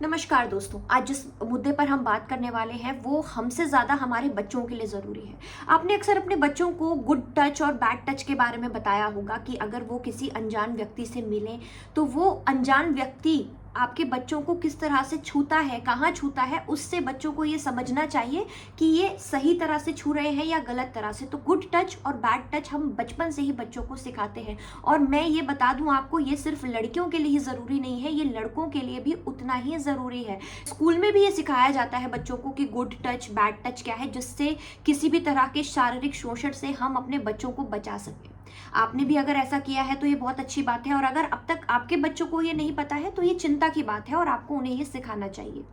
नमस्कार दोस्तों। आज जिस मुद्दे पर हम बात करने वाले हैं वो हमसे ज़्यादा हमारे बच्चों के लिए ज़रूरी है। आपने अक्सर अपने बच्चों को गुड टच और बैड टच के बारे में बताया होगा कि अगर वो किसी अनजान व्यक्ति से मिलें तो वो अनजान व्यक्ति आपके बच्चों को किस तरह से छूता है, कहाँ छूता है, उससे बच्चों को ये समझना चाहिए कि ये सही तरह से छू रहे हैं या गलत तरह से। तो गुड टच और बैड टच हम बचपन से ही बच्चों को सिखाते हैं। और मैं ये बता दूं आपको, ये सिर्फ लड़कियों के लिए ही ज़रूरी नहीं है, ये लड़कों के लिए भी उतना ही ज़रूरी है। स्कूल में भी ये सिखाया जाता है बच्चों को कि गुड टच बैड टच क्या है, जिससे किसी भी तरह के शारीरिक शोषण से हम अपने बच्चों को बचा सकें। आपने भी अगर ऐसा किया है तो ये बहुत अच्छी बात है, और अगर अब तक आपके बच्चों को ये नहीं पता है तो ये चिंता की बात है और आपको उन्हें ये सिखाना चाहिए।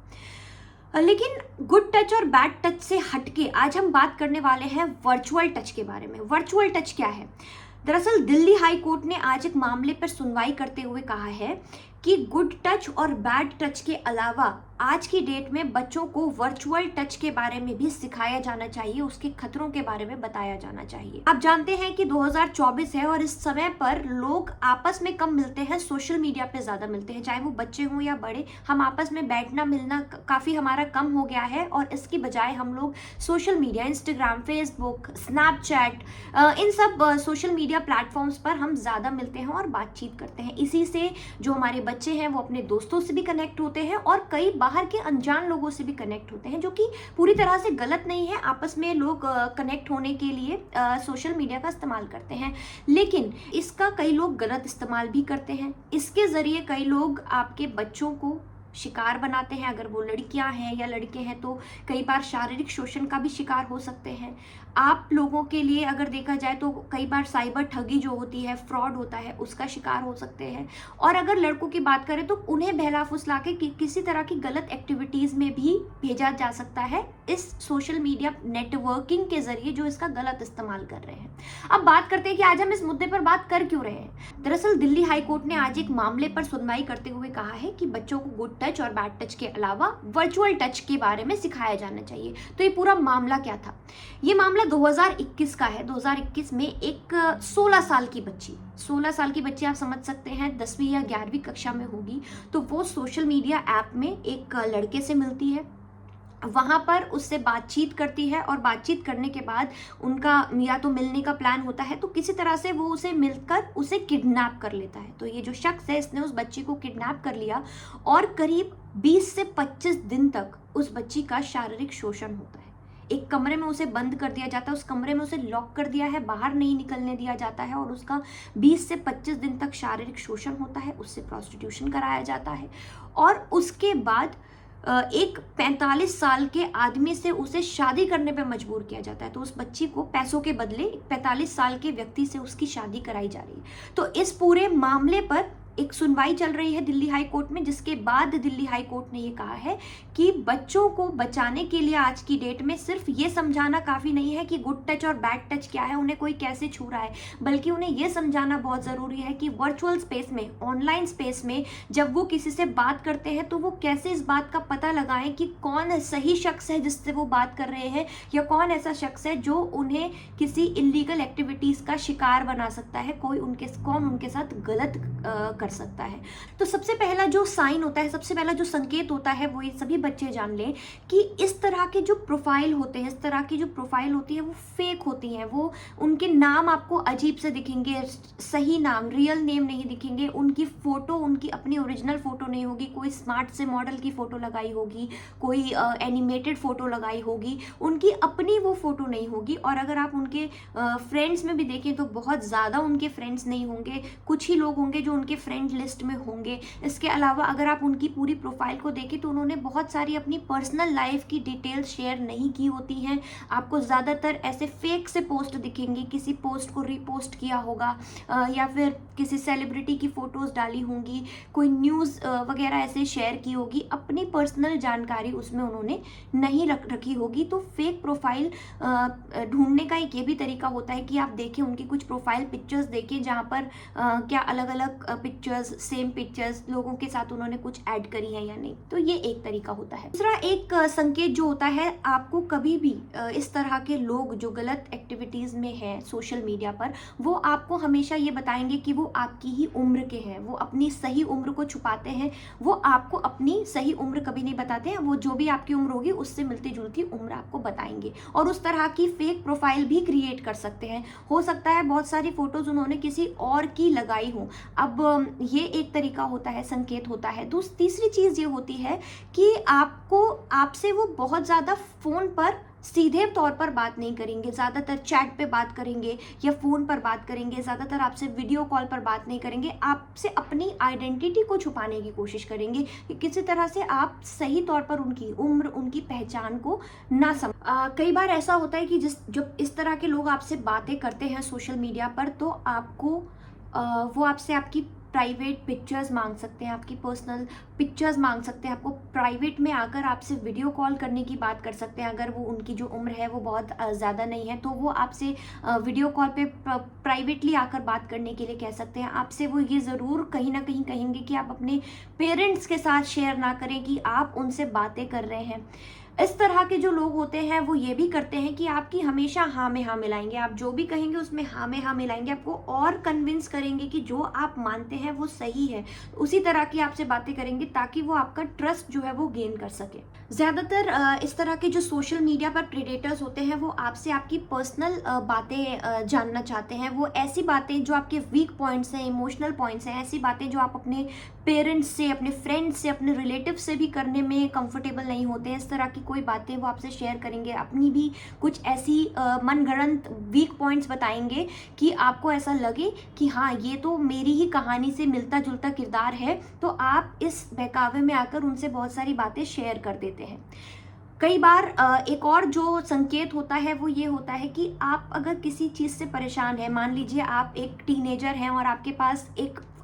लेकिन गुड टच और बैड टच से हटके आज हम बात करने वाले हैं वर्चुअल टच के बारे में। वर्चुअल टच क्या है? दरअसल दिल्ली हाई कोर्ट ने आज एक मामले पर सुनवाई करते हुए कहा है कि गुड टच और बैड टच के अलावा आज की डेट में बच्चों को वर्चुअल टच के बारे में भी सिखाया जाना चाहिए, उसके खतरों के बारे में बताया जाना चाहिए। आप जानते हैं कि 2024 है और इस समय पर लोग आपस में कम मिलते हैं, सोशल मीडिया पे ज़्यादा मिलते हैं, चाहे वो बच्चे हों या बड़े। हम आपस में बैठना मिलना काफ़ी हमारा कम हो गया है और इसकी बजाय हम लोग social media, Instagram, Facebook, Snapchat, इन सब सोशल मीडिया प्लेटफॉर्म्स पर हम ज़्यादा मिलते हैं और बातचीत करते हैं। इसी से जो हमारे बच्चे हैं वो अपने दोस्तों से भी कनेक्ट होते हैं और कई बाहर के अनजान लोगों से भी कनेक्ट होते हैं, जो कि पूरी तरह से गलत नहीं है। आपस में लोग कनेक्ट होने के लिए सोशल मीडिया का इस्तेमाल करते हैं, लेकिन इसका कई लोग गलत इस्तेमाल भी करते हैं। इसके ज़रिए कई लोग आपके बच्चों को शिकार बनाते हैं। अगर वो लड़कियां हैं या लड़के हैं तो कई बार शारीरिक शोषण का भी शिकार हो सकते हैं। आप लोगों के लिए अगर देखा जाए तो कई बार साइबर ठगी जो होती है, फ्रॉड होता है, उसका शिकार हो सकते हैं। और अगर लड़कों की बात करें तो उन्हें बहला फुसला के किसी तरह की गलत एक्टिविटीज़ में भी भेजा जा सकता है इस सोशल मीडिया नेटवर्किंग के जरिए, जो इसका गलत इस्तेमाल कर रहे हैं। अब बात करते हैं कि आज हम इस मुद्दे पर बात कर क्यों रहे हैं। दरअसल दिल्ली हाई कोर्ट ने आज एक मामले पर सुनवाई करते हुए कहा है कि बच्चों को गुड टच और बैड टच के अलावा वर्चुअल टच के बारे में सिखाया जाना चाहिए। तो ये पूरा मामला क्या था? ये मामला 2021 का है। 2021 में एक 16 साल की बच्ची, आप समझ सकते हैं 10वीं या 11वीं कक्षा में होगी, तो वो सोशल मीडिया ऐप में एक लड़के से मिलती है, वहाँ पर उससे बातचीत करती है और बातचीत करने के बाद उनका या तो मिलने का प्लान होता है, तो किसी तरह से वो उसे मिलकर उसे किडनैप कर लेता है। तो ये जो शख्स है इसने उस बच्ची को किडनैप कर लिया और करीब 20 से 25 दिन तक उस बच्ची का शारीरिक शोषण होता है। एक कमरे में उसे बंद कर दिया जाता है, उस कमरे में उसे लॉक कर दिया है, बाहर नहीं निकलने दिया जाता है और उसका 20 से 25 दिन तक शारीरिक शोषण होता है, उससे प्रोस्टिट्यूशन कराया जाता है। और उसके बाद एक 45 साल के आदमी से उसे शादी करने पे मजबूर किया जाता है। तो उस बच्ची को पैसों के बदले एक 45 साल के व्यक्ति से उसकी शादी कराई जा रही है। तो इस पूरे मामले पर एक सुनवाई चल रही है दिल्ली हाई कोर्ट में, जिसके बाद दिल्ली हाई कोर्ट ने ये कहा है कि बच्चों को बचाने के लिए आज की डेट में सिर्फ ये समझाना काफ़ी नहीं है कि गुड टच और बैड टच क्या है, उन्हें कोई कैसे छू रहा है, बल्कि उन्हें ये समझाना बहुत ज़रूरी है कि वर्चुअल स्पेस में, ऑनलाइन स्पेस में जब वो किसी से बात करते हैं तो वो कैसे इस बात का पता लगाएं कि कौन सही शख्स है जिससे वो बात कर रहे हैं, या कौन ऐसा शख्स है जो उन्हें किसी इलीगल एक्टिविटीज़ का शिकार बना सकता है, कौन उनके साथ गलत कर सकता है। तो सबसे पहला जो साइन होता है, सबसे पहला जो संकेत होता है, वो ये सभी बच्चे जान लें कि इस तरह के जो प्रोफाइल होते हैं, इस तरह की जो प्रोफाइल होती है वो फेक होती हैं। वो उनके नाम आपको अजीब से दिखेंगे, सही नाम, रियल नेम नहीं दिखेंगे। उनकी फ़ोटो उनकी अपनी ओरिजिनल फ़ोटो नहीं होगी, कोई स्मार्ट से मॉडल की फ़ोटो लगाई होगी, कोई एनिमेटेड फ़ोटो लगाई होगी, उनकी अपनी वो फ़ोटो नहीं होगी। और अगर आप उनके फ्रेंड्स में भी देखें तो बहुत ज़्यादा उनके फ्रेंड्स नहीं होंगे, कुछ ही लोग होंगे जो उनके फ्रेंड लिस्ट में होंगे। इसके अलावा अगर आप उनकी पूरी प्रोफाइल को देखें तो उन्होंने बहुत सारी अपनी पर्सनल लाइफ की डिटेल्स शेयर नहीं की होती हैं। आपको ज़्यादातर ऐसे फेक से पोस्ट दिखेंगी, किसी पोस्ट को रीपोस्ट किया होगा या फिर किसी सेलिब्रिटी की फ़ोटोज़ डाली होंगी, कोई न्यूज़ वगैरह ऐसे शेयर की होगी, अपनी पर्सनल जानकारी उसमें उन्होंने नहीं रखी होगी। तो फेक प्रोफाइल ढूंढने का एक ये भी तरीका होता है कि आप देखें उनकी कुछ प्रोफाइल पिक्चर्स देखें, जहाँ पर क्या अलग अलग पिक्चर पिक्चर्स, सेम पिक्चर्स लोगों के साथ उन्होंने कुछ ऐड करी है या नहीं। तो ये एक तरीका होता है। दूसरा एक संकेत जो होता है, आपको कभी भी इस तरह के लोग जो गलत एक्टिविटीज़ में हैं सोशल मीडिया पर, वो आपको हमेशा ये बताएंगे कि वो आपकी ही उम्र के हैं, वो अपनी सही उम्र को छुपाते हैं, वो आपको अपनी सही उम्र कभी नहीं बताते हैं, वो जो भी आपकी उम्र होगी उससे मिलती जुलती उम्र आपको बताएंगे और उस तरह की फेक प्रोफाइल भी क्रिएट कर सकते हैं। हो सकता है बहुत सारी फोटोज उन्होंने किसी और की लगाई हो। अब ये एक तरीका होता है, संकेत होता है। तीसरी चीज़ ये होती है कि आपसे वो बहुत ज़्यादा फ़ोन पर सीधे तौर पर बात नहीं करेंगे, ज़्यादातर चैट पे बात करेंगे या फ़ोन पर बात करेंगे, ज़्यादातर आपसे वीडियो कॉल पर बात नहीं करेंगे, आपसे अपनी आइडेंटिटी को छुपाने की कोशिश करेंगे कि किसी तरह से आप सही तौर पर उनकी उम्र, उनकी पहचान को ना समझ। कई बार ऐसा होता है कि जब इस तरह के लोग आपसे बातें करते हैं सोशल मीडिया पर, तो वो आपसे आपकी प्राइवेट पिक्चर्स मांग सकते हैं, आपकी पर्सनल पिक्चर्स मांग सकते हैं, आपको प्राइवेट में आकर आपसे वीडियो कॉल करने की बात कर सकते हैं। अगर वो उनकी जो उम्र है वो बहुत ज़्यादा नहीं है तो वो आपसे वीडियो कॉल पे प्राइवेटली आकर बात करने के लिए कह सकते हैं। आपसे वो ये ज़रूर कहीं ना कहीं कहेंगे कि आप अपने पेरेंट्स के साथ शेयर ना करें कि आप उनसे बातें कर रहे हैं। इस तरह के जो लोग होते हैं वो ये भी करते हैं कि आपकी हमेशा हाँ में हाँ मिलाएंगे, आप जो भी कहेंगे उसमें हाँ में हाँ मिलाएंगे, आपको और कन्विंस करेंगे कि जो आप मानते हैं वो सही है, उसी तरह की आपसे बातें करेंगे ताकि वो आपका ट्रस्ट जो है वो गेन कर सके। ज़्यादातर इस तरह के जो सोशल मीडिया पर प्रेडेटर्स होते हैं वो आपसे आपकी पर्सनल बातें जानना चाहते हैं। वो ऐसी बातें जो आपके वीक पॉइंट्स हैं, इमोशनल पॉइंट्स हैं, ऐसी बातें जो आप अपने पेरेंट्स से, अपने फ्रेंड्स से, अपने रिलेटिव से भी करने में कंफर्टेबल नहीं होते हैं, इस तरह की कोई बातें वो आपसे शेयर करेंगे। अपनी भी कुछ ऐसी मनगढ़ंत वीक पॉइंट्स बताएंगे कि आपको ऐसा लगे कि हाँ ये तो मेरी ही कहानी से मिलता जुलता किरदार है, तो आप इस बहकावे में आकर उनसे बहुत सारी बातें शेयर कर देते हैं। कई बार एक और जो संकेत होता है वो ये होता है कि आप अगर किसी चीज़ से परेशान हैं, मान लीजिए आप एक टीनेजर हैं और आपके पास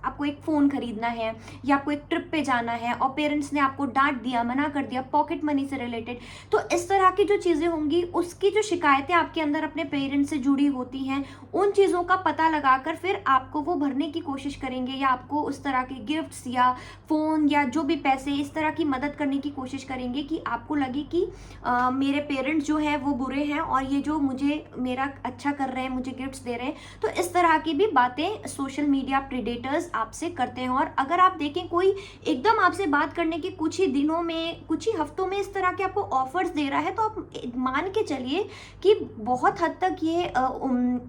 आपको एक फ़ोन खरीदना है या आपको एक ट्रिप पे जाना है और पेरेंट्स ने आपको डांट दिया, मना कर दिया पॉकेट मनी से रिलेटेड, तो इस तरह की जो चीज़ें होंगी उसकी जो शिकायतें आपके अंदर अपने पेरेंट्स से जुड़ी होती हैं, उन चीज़ों का पता लगाकर फिर आपको वो भरने की कोशिश करेंगे या आपको उस तरह के गिफ्ट्स या फ़ोन या जो भी पैसे, इस तरह की मदद करने की कोशिश करेंगे कि आपको लगे कि मेरे पेरेंट्स जो हैं वो बुरे हैं और ये जो मुझे मेरा अच्छा कर रहे हैं, मुझे गिफ्ट्स दे रहे हैं। तो इस तरह की भी बातें सोशल मीडिया प्रेडेटर्स आपसे करते हैं। और अगर आप देखें कोई एकदम आपसे बात करने के कुछ ही दिनों में, कुछ ही हफ्तों में इस तरह के आपको ऑफर्स दे रहा है, तो आप मान के चलिए कि बहुत हद तक ये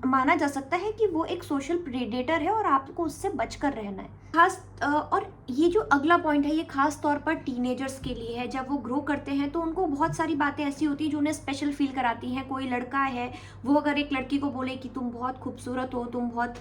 माना जा सकता है कि वो एक सोशल प्रेडेटर है और आपको उससे बचकर रहना है। खास और ये जो अगला पॉइंट है ये खास तौर पर टीनेजर्स के लिए है। जब वो ग्रो करते हैं तो उनको बहुत सारी बातें ऐसी होती हैं जो उन्हें स्पेशल फील कराती हैं। कोई लड़का है, वो अगर एक लड़की को बोले कि तुम बहुत खूबसूरत हो, तुम बहुत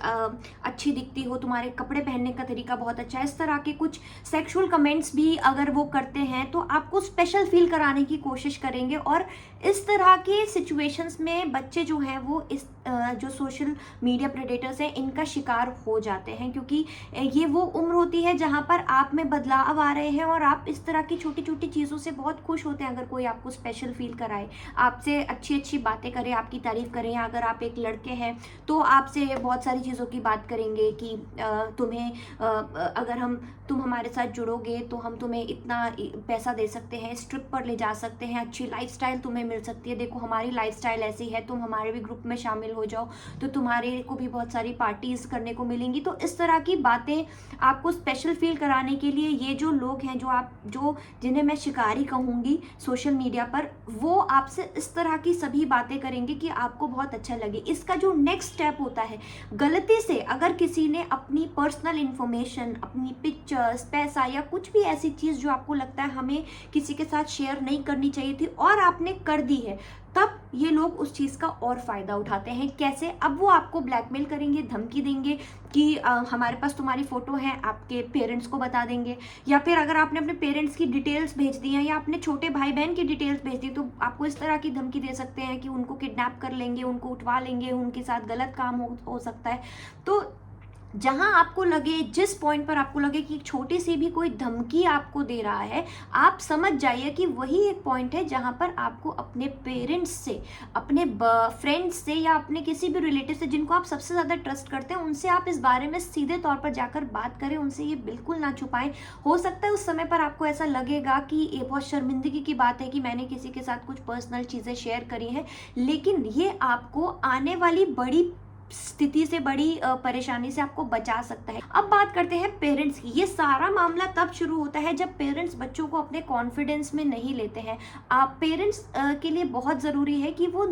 अच्छी दिखती हो, तुम्हारे कपड़े पहनने का तरीका बहुत अच्छा है, इस तरह के कुछ सेक्सुअल कमेंट्स भी अगर वो करते हैं तो आपको स्पेशल फील कराने की कोशिश करेंगे। और इस तरह के सिचुएशंस में बच्चे जो हैं वो इस जो सोशल मीडिया प्रेडेटर्स हैं इनका शिकार हो जाते हैं, क्योंकि ये वो उम्र होती है जहाँ पर आप में बदलाव आ रहे हैं और आप इस तरह की छोटी छोटी चीज़ों से बहुत खुश होते हैं। अगर कोई आपको स्पेशल फील कराए, आपसे अच्छी अच्छी बातें करे, आपकी तारीफ करें, या अगर आप एक लड़के हैं तो आपसे बहुत सारी चीज़ों की बात करेंगे कि अगर तुम हमारे साथ जुड़ोगे तो हम तुम्हें इतना पैसा दे सकते हैं, इस ट्रिप पर ले जा सकते हैं, अच्छी लाइफस्टाइल तुम्हें मिल सकती है, देखो हमारी लाइफस्टाइल ऐसी है, तुम हमारे भी ग्रुप में शामिल हो जाओ तो तुम्हारे को भी बहुत सारी पार्टीज करने को मिलेंगी। तो इस तरह की बातें आपको स्पेशल फील कराने के लिए ये जो लोग हैं, जो जिन्हें मैं शिकारी कहूँगी सोशल मीडिया पर, वो आपसे इस तरह की सभी बातें करेंगे कि आपको बहुत अच्छा लगे। इसका जो नेक्स्ट स्टेप होता है, गलती से अगर किसी ने अपनी पर्सनल इंफॉर्मेशन, अपनी पिक्चर्स, पैसा या कुछ भी ऐसी चीज़ जो आपको लगता है हमें किसी के साथ शेयर नहीं करनी चाहिए थी और आपने कर दी है, तब ये लोग उस चीज़ का और फ़ायदा उठाते हैं। कैसे? अब वो आपको ब्लैकमेल करेंगे, धमकी देंगे कि हमारे पास तुम्हारी फ़ोटो है, आपके पेरेंट्स को बता देंगे, या फिर अगर आपने अपने पेरेंट्स की डिटेल्स भेज दी हैं या अपने छोटे भाई बहन की डिटेल्स भेज दी तो आपको इस तरह की धमकी दे सकते हैं कि उनको किडनैप कर लेंगे, उनको उठवा लेंगे, उनके साथ गलत काम हो सकता है। तो जहां आपको लगे, जिस पॉइंट पर आपको लगे कि छोटी सी भी कोई धमकी आपको दे रहा है, आप समझ जाइए कि वही एक पॉइंट है जहां पर आपको अपने पेरेंट्स से, अपने फ्रेंड्स से या अपने किसी भी रिलेटिव से जिनको आप सबसे ज़्यादा ट्रस्ट करते हैं, उनसे आप इस बारे में सीधे तौर पर जाकर बात करें, उनसे ये बिल्कुल ना छुपाएं। हो सकता है उस समय पर आपको ऐसा लगेगा कि ये बहुत शर्मिंदगी की बात है कि मैंने किसी के साथ कुछ पर्सनल चीज़ें शेयर करी हैं, लेकिन ये आपको आने वाली बड़ी स्थिति से, बड़ी परेशानी से आपको बचा सकता है। अब बात करते हैं पेरेंट्स की। ये सारा मामला तब शुरू होता है जब पेरेंट्स बच्चों को अपने कॉन्फिडेंस में नहीं लेते हैं। आप पेरेंट्स के लिए बहुत ज़रूरी है कि वो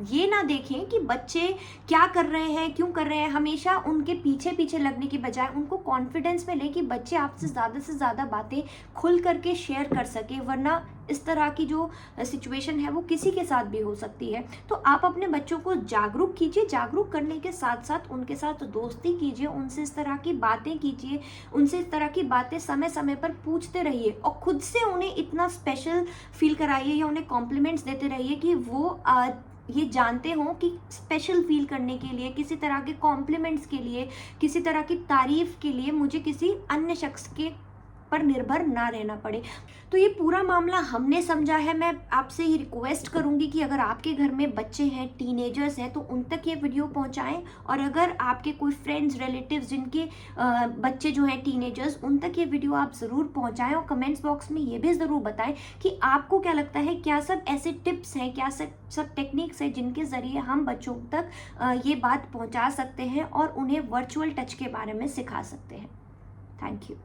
ये ना देखें कि बच्चे क्या कर रहे हैं, क्यों कर रहे हैं, हमेशा उनके पीछे पीछे लगने की बजाय उनको कॉन्फिडेंस में लें कि बच्चे आपसे से ज़्यादा बातें खुल करके शेयर कर सके, वरना इस तरह की जो सिचुएशन है वो किसी के साथ भी हो सकती है। तो आप अपने बच्चों को जागरूक कीजिए, जागरूक करने के साथ साथ उनके साथ दोस्ती कीजिए, उनसे इस तरह की बातें कीजिए, उनसे इस तरह की बातें समय समय पर पूछते रहिए और खुद से उन्हें इतना स्पेशल फील कराइए या उन्हें कॉम्प्लीमेंट्स देते रहिए कि वो ये जानते हो कि स्पेशल फील करने के लिए, किसी तरह के कॉम्प्लीमेंट्स के लिए, किसी तरह की तारीफ के लिए मुझे किसी अन्य शख्स के पर निर्भर ना रहना पड़े। तो ये पूरा मामला हमने समझा है। मैं आपसे ये रिक्वेस्ट करूंगी कि अगर आपके घर में बच्चे हैं, टीनेजर्स हैं, तो उन तक ये वीडियो पहुंचाएं, और अगर आपके कोई फ्रेंड्स, रिलेटिव्स जिनके बच्चे जो हैं टीनेजर्स, उन तक ये वीडियो आप ज़रूर पहुंचाएं और कमेंट्स बॉक्स में ये भी ज़रूर बताएं कि आपको क्या लगता है, क्या सब ऐसे टिप्स हैं, क्या सब टेक्निक्स हैं जिनके ज़रिए हम बच्चों तक ये बात पहुँचा सकते हैं और उन्हें वर्चुअल टच के बारे में सिखा सकते हैं। Thank you.